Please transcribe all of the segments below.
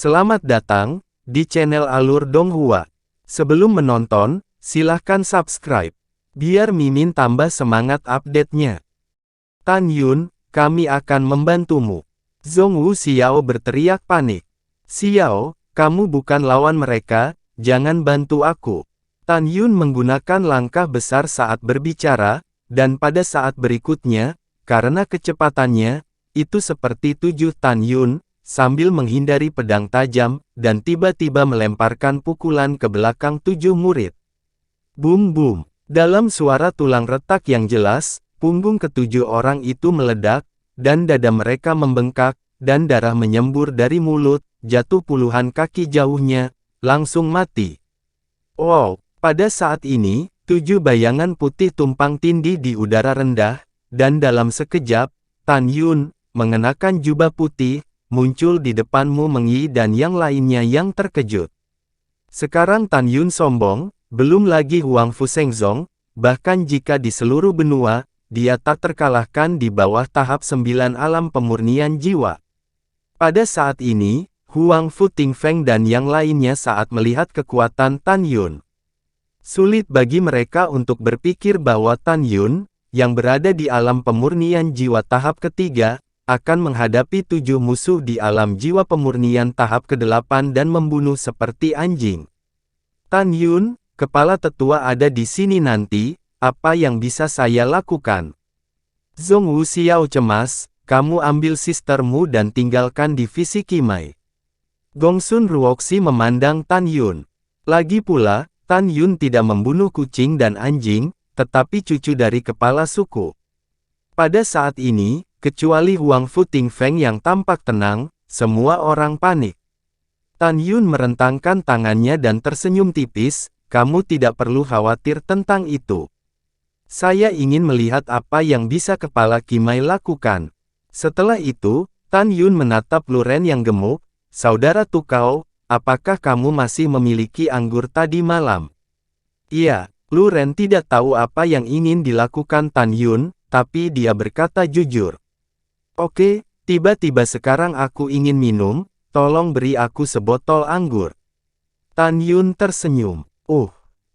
Selamat datang di channel Alur Donghua. Sebelum menonton, silahkan subscribe, biar Mimin tambah semangat update-nya. Tan Yun, kami akan membantumu. Zhongwu Xiao berteriak panik. Xiao, kamu bukan lawan mereka, jangan bantu aku. Tan Yun menggunakan langkah besar saat berbicara, dan pada saat berikutnya, karena kecepatannya, itu seperti tujuh Tan Yun, sambil menghindari pedang tajam, dan tiba-tiba melemparkan pukulan ke belakang tujuh murid. Bum-bum. Dalam suara tulang retak yang jelas, punggung ketujuh orang itu meledak, dan dada mereka membengkak, dan darah menyembur dari mulut, jatuh puluhan kaki jauhnya, langsung mati. Wow, pada saat ini, tujuh bayangan putih tumpang tindih di udara rendah, dan dalam sekejap, Tan Yun, mengenakan jubah putih, muncul di depanmu Mengyi dan yang lainnya yang terkejut. Sekarang Tan Yun sombong, belum lagi Huang Fushengzong, bahkan jika di seluruh benua, dia tak terkalahkan di bawah tahap 9 alam pemurnian jiwa. Pada saat ini, Huang Fu Tingfeng dan yang lainnya saat melihat kekuatan Tan Yun. Sulit bagi mereka untuk berpikir bahwa Tan Yun, yang berada di alam pemurnian jiwa tahap ketiga, akan menghadapi tujuh musuh di alam jiwa pemurnian tahap ke-8 dan membunuh seperti anjing. Tan Yun, kepala tetua ada di sini nanti, apa yang bisa saya lakukan? Zhongwu Xiao cemas, kamu ambil sistermu dan tinggalkan divisi Qimai. Gongsun Ruoxi memandang Tan Yun. Lagi pula, Tan Yun tidak membunuh kucing dan anjing, tetapi cucu dari kepala suku. Pada saat ini, kecuali Huang Fu Tingfeng yang tampak tenang, semua orang panik. Tan Yun merentangkan tangannya dan tersenyum tipis, kamu tidak perlu khawatir tentang itu. Saya ingin melihat apa yang bisa kepala Qimai lakukan. Setelah itu, Tan Yun menatap Lu Ren yang gemuk, saudara Tukao, apakah kamu masih memiliki anggur tadi malam? Iya, Lu Ren tidak tahu apa yang ingin dilakukan Tan Yun, tapi dia berkata jujur. Oke, tiba-tiba sekarang aku ingin minum, tolong beri aku sebotol anggur. Tan Yun tersenyum.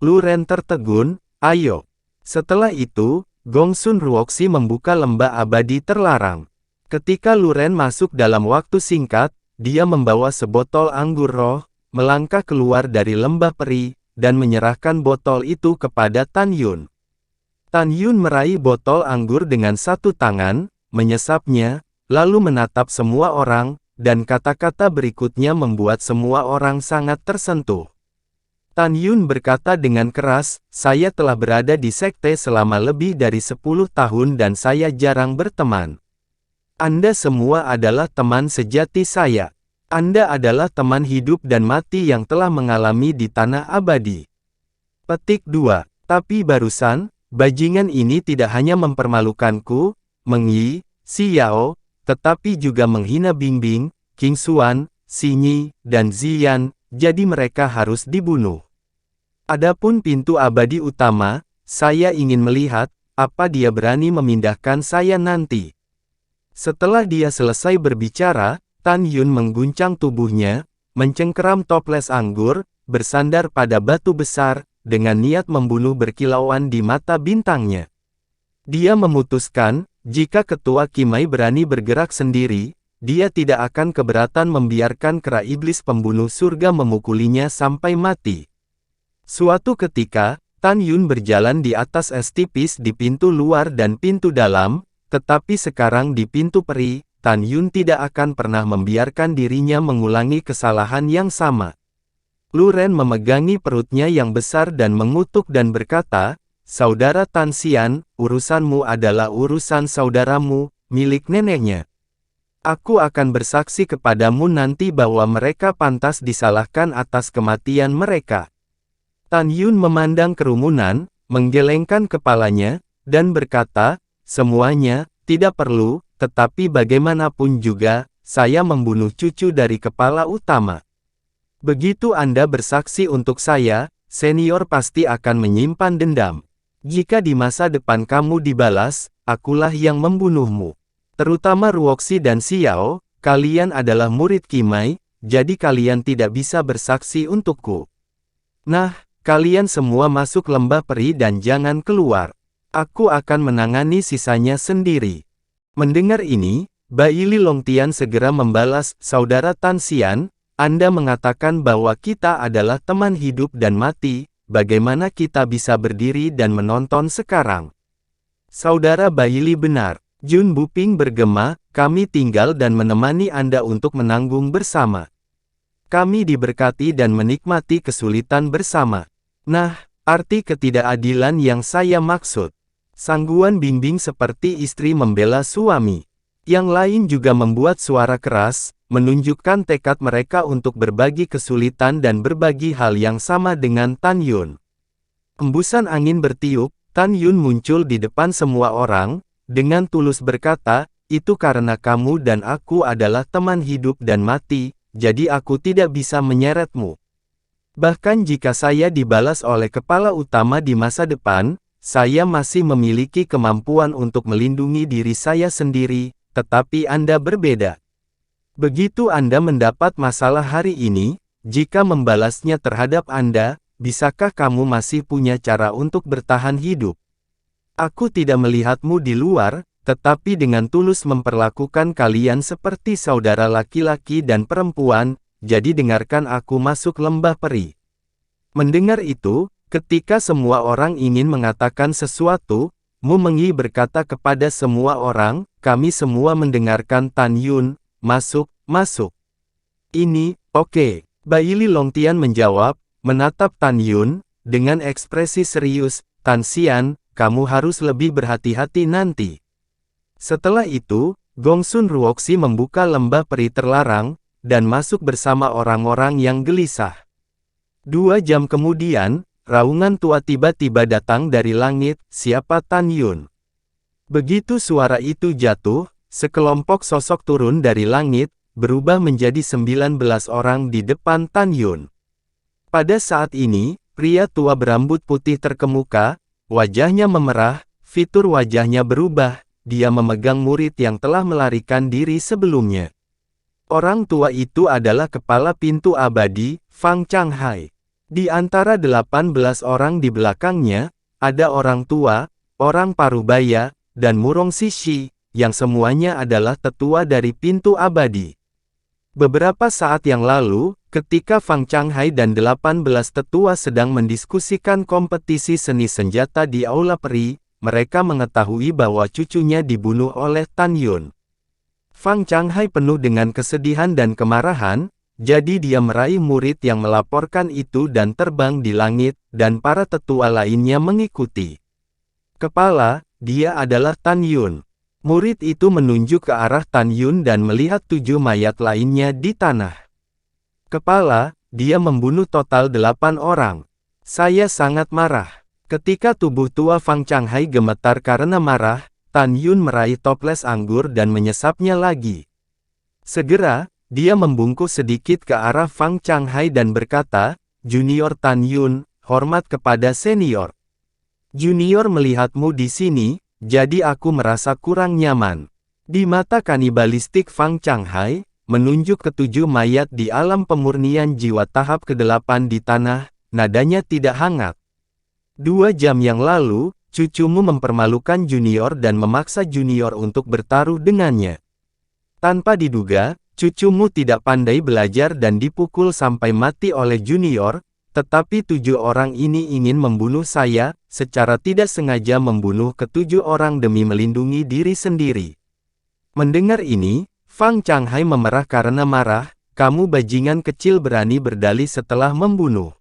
Lu Ren tertegun, ayo. Setelah itu, Gongsun Ruoxi membuka lembah abadi terlarang. Ketika Lu Ren masuk dalam waktu singkat, dia membawa sebotol anggur roh, melangkah keluar dari lembah peri, dan menyerahkan botol itu kepada Tan Yun. Tan Yun meraih botol anggur dengan satu tangan, menyesapnya, lalu menatap semua orang, dan kata-kata berikutnya membuat semua orang sangat tersentuh. Tan Yun berkata dengan keras, saya telah berada di sekte selama lebih dari 10 tahun dan saya jarang berteman. Anda semua adalah teman sejati saya. Anda adalah teman hidup dan mati yang telah mengalami di tanah abadi. Petik 2. Tapi barusan, bajingan ini tidak hanya mempermalukanku, Mengyi, Xiao, tetapi juga menghina Bingbing, King Xuan, Xinyi, dan Ziyan, jadi mereka harus dibunuh. Adapun pintu abadi utama, saya ingin melihat, apa dia berani memindahkan saya nanti. Setelah dia selesai berbicara, Tan Yun mengguncang tubuhnya, mencengkeram toples anggur, bersandar pada batu besar, dengan niat membunuh berkilauan di mata bintangnya. Dia memutuskan, jika ketua Qimai berani bergerak sendiri, dia tidak akan keberatan membiarkan kera iblis pembunuh surga memukulinya sampai mati. Suatu ketika, Tan Yun berjalan di atas es tipis di pintu luar dan pintu dalam, tetapi sekarang di pintu peri, Tan Yun tidak akan pernah membiarkan dirinya mengulangi kesalahan yang sama. Lu Ren memegangi perutnya yang besar dan mengutuk dan berkata, Saudara Tan Xian, urusanmu adalah urusan saudaramu, milik neneknya. Aku akan bersaksi kepadamu nanti bahwa mereka pantas disalahkan atas kematian mereka. Tan Yun memandang kerumunan, menggelengkan kepalanya, dan berkata, semuanya, tidak perlu, tetapi bagaimanapun juga, saya membunuh cucu dari kepala utama. Begitu Anda bersaksi untuk saya, senior pasti akan menyimpan dendam. Jika di masa depan kamu dibalas, akulah yang membunuhmu. Terutama Ruoxi dan Xiao, kalian adalah murid Qimai, jadi kalian tidak bisa bersaksi untukku. Nah, kalian semua masuk lembah peri dan jangan keluar. Aku akan menangani sisanya sendiri. Mendengar ini, Baili Longtian segera membalas, Saudara Tan Xian, Anda mengatakan bahwa kita adalah teman hidup dan mati, bagaimana kita bisa berdiri dan menonton sekarang? Saudara Baili benar. Jun Buping bergema, kami tinggal dan menemani Anda untuk menanggung bersama. Kami diberkati dan menikmati kesulitan bersama. Nah, arti ketidakadilan yang saya maksud. Sangguan Bingbing seperti istri membela suami. Yang lain juga membuat suara keras, menunjukkan tekad mereka untuk berbagi kesulitan dan berbagi hal yang sama dengan Tan Yun. Hembusan angin bertiup, Tan Yun muncul di depan semua orang, dengan tulus berkata, itu karena kamu dan aku adalah teman hidup dan mati, jadi aku tidak bisa menyeretmu. Bahkan jika saya dibalas oleh kepala utama di masa depan, saya masih memiliki kemampuan untuk melindungi diri saya sendiri, tetapi Anda berbeda. Begitu Anda mendapat masalah hari ini, jika membalasnya terhadap Anda, bisakah kamu masih punya cara untuk bertahan hidup? Aku tidak melihatmu di luar, tetapi dengan tulus memperlakukan kalian seperti saudara laki-laki dan perempuan, jadi dengarkan aku masuk lembah peri. Mendengar itu, ketika semua orang ingin mengatakan sesuatu, Mu Mengyi berkata kepada semua orang, kami semua mendengarkan Tan Yun, masuk, masuk. Ini, oke. Baili Longtian menjawab, menatap Tan Yun, dengan ekspresi serius, Tan Xian, kamu harus lebih berhati-hati nanti. Setelah itu, Gongsun Ruoxi membuka lembah peri terlarang, dan masuk bersama orang-orang yang gelisah. 2 jam kemudian, raungan tua tiba-tiba datang dari langit, siapa Tan Yun? Begitu suara itu jatuh, sekelompok sosok turun dari langit, berubah menjadi 19 orang di depan Tan Yun. Pada saat ini, pria tua berambut putih terkemuka, wajahnya memerah, fitur wajahnya berubah, dia memegang murid yang telah melarikan diri sebelumnya. Orang tua itu adalah kepala pintu abadi, Fang Changhai. Di antara 18 orang di belakangnya, ada orang tua, orang parubaya, dan Murong Sishi, yang semuanya adalah tetua dari pintu abadi. Beberapa saat yang lalu, ketika Fang Changhai dan 18 tetua sedang mendiskusikan kompetisi seni senjata di Aula Peri, mereka mengetahui bahwa cucunya dibunuh oleh Tan Yun. Fang Changhai penuh dengan kesedihan dan kemarahan, jadi dia meraih murid yang melaporkan itu dan terbang di langit, dan para tetua lainnya mengikuti. Kepala, dia adalah Tan Yun. Murid itu menunjuk ke arah Tan Yun dan melihat 7 mayat lainnya di tanah. Kepala, dia membunuh total 8 orang. Saya sangat marah. Ketika tubuh tua Fang Changhai gemetar karena marah, Tan Yun meraih toples anggur dan menyesapnya lagi. Segera, dia membungkuk sedikit ke arah Fang Changhai dan berkata, Junior Tan Yun, hormat kepada senior. Junior melihatmu di sini, jadi aku merasa kurang nyaman. Di mata kanibalistik Fang Changhai, menunjuk ke 7 mayat di alam pemurnian jiwa tahap ke-8 di tanah, nadanya tidak hangat. 2 jam yang lalu, cucumu mempermalukan Junior dan memaksa Junior untuk bertaruh dengannya. Tanpa diduga, cucumu tidak pandai belajar dan dipukul sampai mati oleh Junior, tetapi 7 orang ini ingin membunuh saya, secara tidak sengaja membunuh ke-7 orang demi melindungi diri sendiri. Mendengar ini, Fang Changhai memerah karena marah, kamu bajingan kecil berani berdalih setelah membunuh.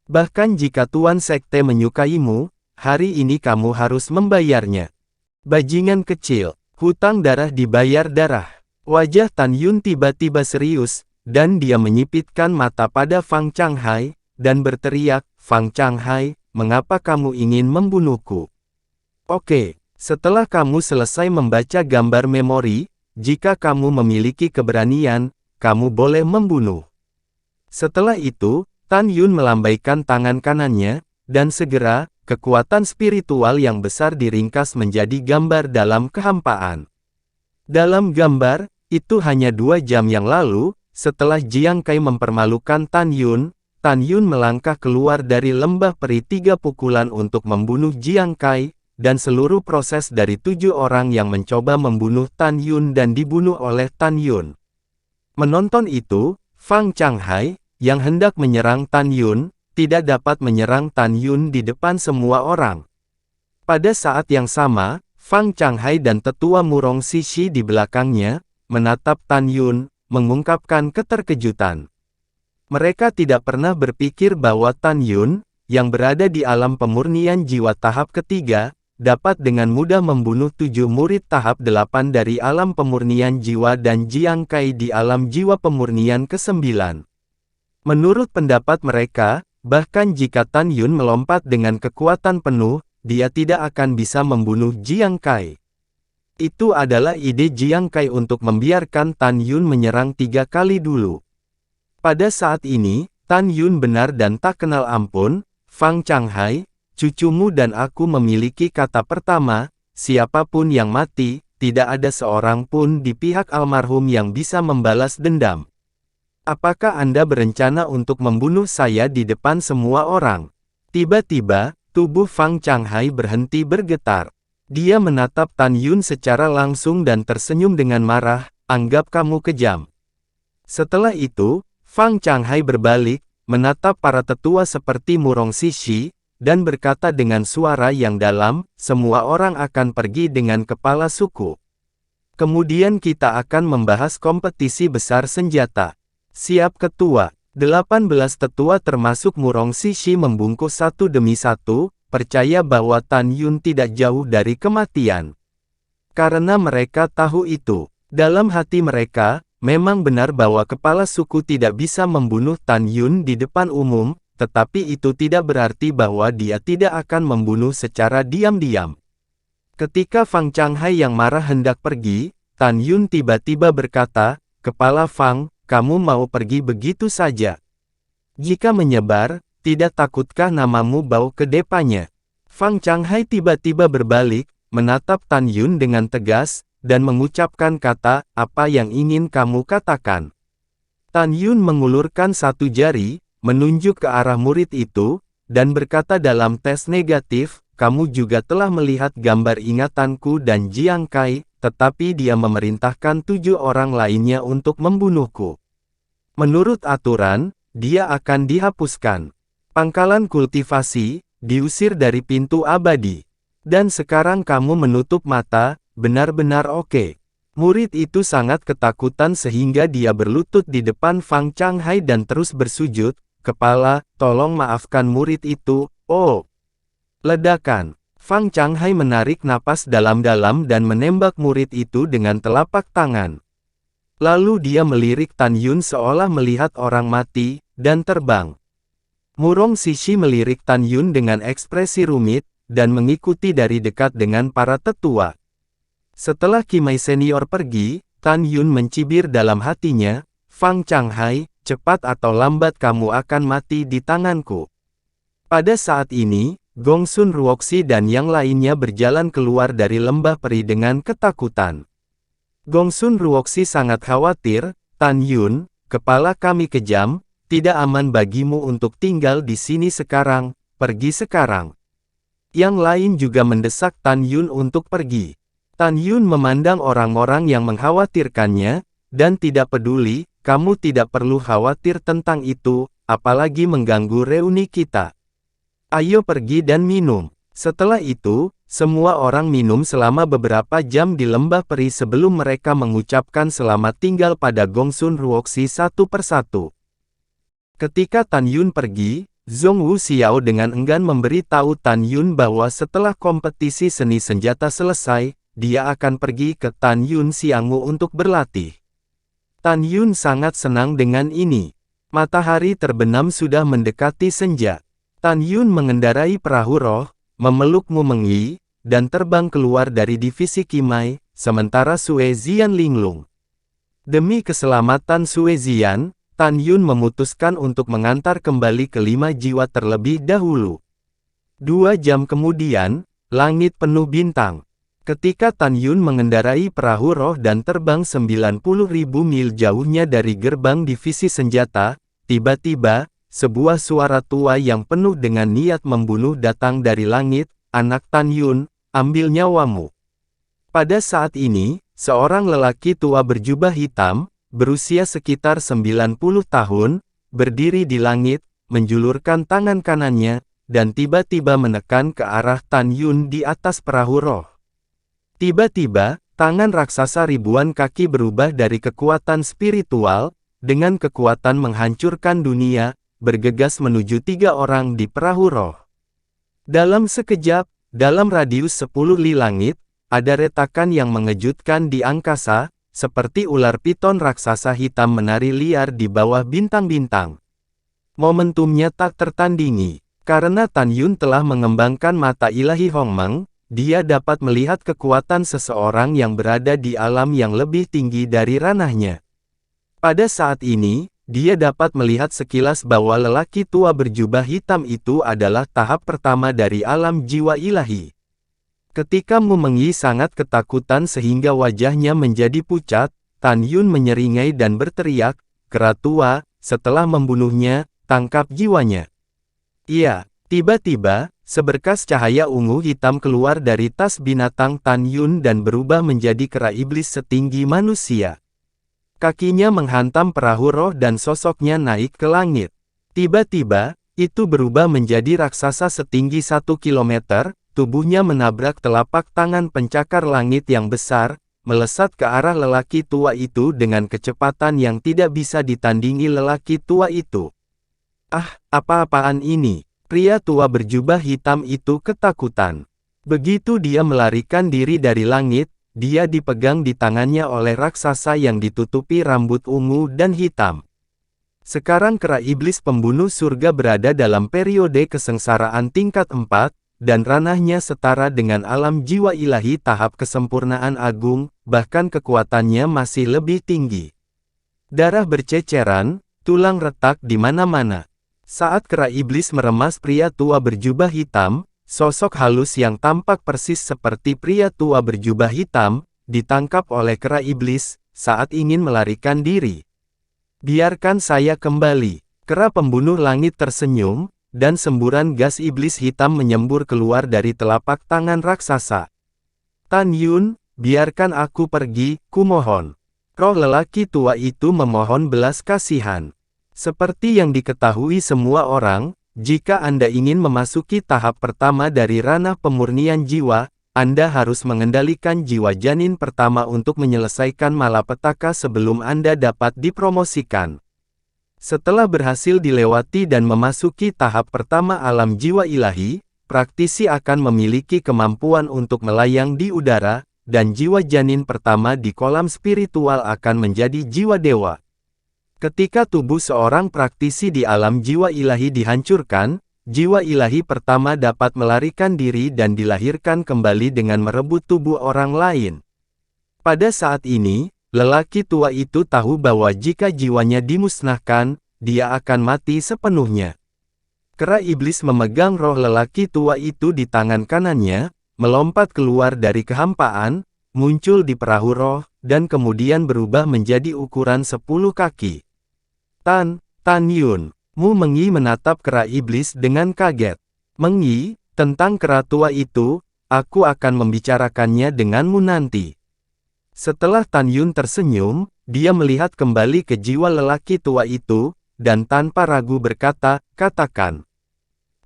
Bahkan jika Tuan Sekte menyukaimu, hari ini kamu harus membayarnya. Bajingan kecil, hutang darah dibayar darah. Wajah Tan Yun tiba-tiba serius, dan dia menyipitkan mata pada Fang Changhai, dan berteriak, Fang Changhai, mengapa kamu ingin membunuhku? Oke, setelah kamu selesai membaca gambar memori, jika kamu memiliki keberanian, kamu boleh membunuh. Setelah itu, Tan Yun melambaikan tangan kanannya, dan segera, kekuatan spiritual yang besar diringkas menjadi gambar dalam kehampaan. Dalam gambar, itu hanya 2 jam yang lalu, setelah Jiang Kai mempermalukan Tan Yun melangkah keluar dari lembah peri 3 pukulan untuk membunuh Jiang Kai, dan seluruh proses dari 7 orang yang mencoba membunuh Tan Yun dan dibunuh oleh Tan Yun. Menonton itu, Fang Changhai, yang hendak menyerang Tan Yun, tidak dapat menyerang Tan Yun di depan semua orang. Pada saat yang sama, Fang Changhai dan tetua Murong Sishi di belakangnya, menatap Tan Yun, mengungkapkan keterkejutan. Mereka tidak pernah berpikir bahwa Tan Yun, yang berada di alam pemurnian jiwa tahap ketiga, dapat dengan mudah membunuh 7 murid tahap 8 dari alam pemurnian jiwa dan Jiang Kai di alam jiwa pemurnian ke-9. Menurut pendapat mereka, bahkan jika Tan Yun melompat dengan kekuatan penuh, dia tidak akan bisa membunuh Jiang Kai. Itu adalah ide Jiang Kai untuk membiarkan Tan Yun menyerang 3 kali dulu. Pada saat ini, Tan Yun benar dan tak kenal ampun. Fang Changhai, cucumu dan aku memiliki kata pertama, siapapun yang mati, tidak ada seorang pun di pihak almarhum yang bisa membalas dendam. Apakah Anda berencana untuk membunuh saya di depan semua orang? Tiba-tiba, tubuh Fang Changhai berhenti bergetar. Dia menatap Tan Yun secara langsung dan tersenyum dengan marah, anggap kamu kejam. Setelah itu, Fang Changhai berbalik, menatap para tetua seperti Murong Sishi, dan berkata dengan suara yang dalam, semua orang akan pergi dengan kepala suku. Kemudian kita akan membahas kompetisi besar senjata. Siap ketua. 18 tetua termasuk Murong Sishi membungkus satu demi satu, percaya bahwa Tan Yun tidak jauh dari kematian. Karena mereka tahu itu. Dalam hati mereka, memang benar bahwa kepala suku tidak bisa membunuh Tan Yun di depan umum, tetapi itu tidak berarti bahwa dia tidak akan membunuh secara diam-diam. Ketika Fang Changhai yang marah hendak pergi, Tan Yun tiba-tiba berkata, "Kepala Fang, kamu mau pergi begitu saja? Jika menyebar, tidak takutkah namamu bau ke depannya?" Fang Changhai tiba-tiba berbalik, menatap Tan Yun dengan tegas, dan mengucapkan kata, "Apa yang ingin kamu katakan?" Tan Yun mengulurkan satu jari, menunjuk ke arah murid itu, dan berkata dalam tes negatif, "Kamu juga telah melihat gambar ingatanku dan Jiang Kai, tetapi dia memerintahkan 7 orang lainnya untuk membunuhku. Menurut aturan, dia akan dihapuskan. Pangkalan kultivasi, diusir dari pintu abadi. Dan sekarang kamu menutup mata, benar-benar oke." Murid itu sangat ketakutan sehingga dia berlutut di depan Fang Changhai dan terus bersujud, "Kepala, tolong maafkan murid itu." Oh! Ledakan. Fang Changhai menarik napas dalam-dalam dan menembak murid itu dengan telapak tangan. Lalu dia melirik Tan Yun seolah melihat orang mati, dan terbang. Murong Sishi melirik Tan Yun dengan ekspresi rumit, dan mengikuti dari dekat dengan para tetua. Setelah Qimei senior pergi, Tan Yun mencibir dalam hatinya, "Fang Changhai, cepat atau lambat kamu akan mati di tanganku." Pada saat ini, Gongsun Ruoxi dan yang lainnya berjalan keluar dari lembah peri dengan ketakutan. Gongsun Ruoxi sangat khawatir, "Tan Yun, kepala kami kejam, tidak aman bagimu untuk tinggal di sini sekarang, pergi sekarang." Yang lain juga mendesak Tan Yun untuk pergi. Tan Yun memandang orang-orang yang mengkhawatirkannya, dan tidak peduli, "Kamu tidak perlu khawatir tentang itu, apalagi mengganggu reuni kita. Ayo pergi dan minum." Setelah itu, semua orang minum selama beberapa jam di lembah peri sebelum mereka mengucapkan selamat tinggal pada Gongsun Ruoxi satu persatu. Ketika Tan Yun pergi, Zhong Wu Xiao dengan enggan memberi tahu Tan Yun bahwa setelah kompetisi seni senjata selesai, dia akan pergi ke Tan Yun Xiangmu untuk berlatih. Tan Yun sangat senang dengan ini. Matahari terbenam sudah mendekati senja. Tan Yun mengendarai perahu roh, memeluk Mu Mengyi, dan terbang keluar dari divisi Qimei, sementara Sue Zian linglung. Demi keselamatan Sue Zian, Tan Yun memutuskan untuk mengantar kembali ke 5 jiwa terlebih dahulu. 2 jam kemudian, langit penuh bintang. Ketika Tan Yun mengendarai perahu roh dan terbang 90.000 mil jauhnya dari gerbang divisi senjata, tiba-tiba, sebuah suara tua yang penuh dengan niat membunuh datang dari langit. Anak Tan Yun, ambil nyawamu. Pada saat ini, seorang lelaki tua berjubah hitam, berusia sekitar 90 tahun, berdiri di langit, menjulurkan tangan kanannya, dan tiba-tiba menekan ke arah Tan Yun di atas perahu roh. Tiba-tiba, tangan raksasa ribuan kaki berubah dari kekuatan spiritual, dengan kekuatan menghancurkan dunia, bergegas menuju 3 orang di perahu roh. Dalam sekejap, dalam radius 10 li langit, ada retakan yang mengejutkan di angkasa, seperti ular piton raksasa hitam menari liar di bawah bintang-bintang. Momentumnya tak tertandingi, karena Tan Yun telah mengembangkan mata ilahi Hongmeng. Dia dapat melihat kekuatan seseorang yang berada di alam yang lebih tinggi dari ranahnya. Pada saat ini, dia dapat melihat sekilas bahwa lelaki tua berjubah hitam itu adalah tahap pertama dari alam jiwa ilahi. Ketika Mu Mengyi sangat ketakutan sehingga wajahnya menjadi pucat, Tan Yun menyeringai dan berteriak, "Kera tua, setelah membunuhnya, tangkap jiwanya." Iya, tiba-tiba, seberkas cahaya ungu hitam keluar dari tas binatang Tan Yun dan berubah menjadi kera iblis setinggi manusia. Kakinya menghantam perahu roh dan sosoknya naik ke langit. Tiba-tiba, itu berubah menjadi raksasa setinggi 1 kilometer, tubuhnya menabrak telapak tangan pencakar langit yang besar, melesat ke arah lelaki tua itu dengan kecepatan yang tidak bisa ditandingi lelaki tua itu. Ah, apa-apaan ini? Pria tua berjubah hitam itu ketakutan. Begitu dia melarikan diri dari langit, dia dipegang di tangannya oleh raksasa yang ditutupi rambut ungu dan hitam. Sekarang kera iblis pembunuh surga berada dalam periode kesengsaraan tingkat 4, dan ranahnya setara dengan alam jiwa ilahi tahap kesempurnaan agung, bahkan kekuatannya masih lebih tinggi. Darah berceceran, tulang retak di mana-mana. Saat kera iblis meremas pria tua berjubah hitam, sosok halus yang tampak persis seperti pria tua berjubah hitam, ditangkap oleh kera iblis, saat ingin melarikan diri. "Biarkan saya kembali." Kera pembunuh langit tersenyum, dan semburan gas iblis hitam menyembur keluar dari telapak tangan raksasa. "Tan Yun, biarkan aku pergi, kumohon." Roh lelaki tua itu memohon belas kasihan. Seperti yang diketahui semua orang, jika Anda ingin memasuki tahap pertama dari ranah pemurnian jiwa, Anda harus mengendalikan jiwa janin pertama untuk menyelesaikan malapetaka sebelum Anda dapat dipromosikan. Setelah berhasil dilewati dan memasuki tahap pertama alam jiwa ilahi, praktisi akan memiliki kemampuan untuk melayang di udara, dan jiwa janin pertama di kolam spiritual akan menjadi jiwa dewa. Ketika tubuh seorang praktisi di alam jiwa ilahi dihancurkan, jiwa ilahi pertama dapat melarikan diri dan dilahirkan kembali dengan merebut tubuh orang lain. Pada saat ini, lelaki tua itu tahu bahwa jika jiwanya dimusnahkan, dia akan mati sepenuhnya. Kera iblis memegang roh lelaki tua itu di tangan kanannya, melompat keluar dari kehampaan, muncul di perahu roh, dan kemudian berubah menjadi ukuran 10 kaki. Tan Yun, Mu Mengyi menatap kera iblis dengan kaget. "Mengyi, tentang kera tua itu, aku akan membicarakannya denganmu nanti." Setelah Tan Yun tersenyum, dia melihat kembali ke jiwa lelaki tua itu, dan tanpa ragu berkata, "Katakan.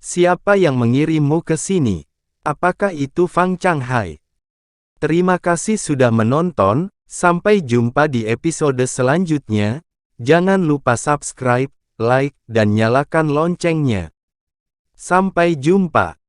Siapa yang mengirimmu ke sini? Apakah itu Fang Changhai?" Terima kasih sudah menonton, sampai jumpa di episode selanjutnya. Jangan lupa subscribe, like, dan nyalakan loncengnya. Sampai jumpa.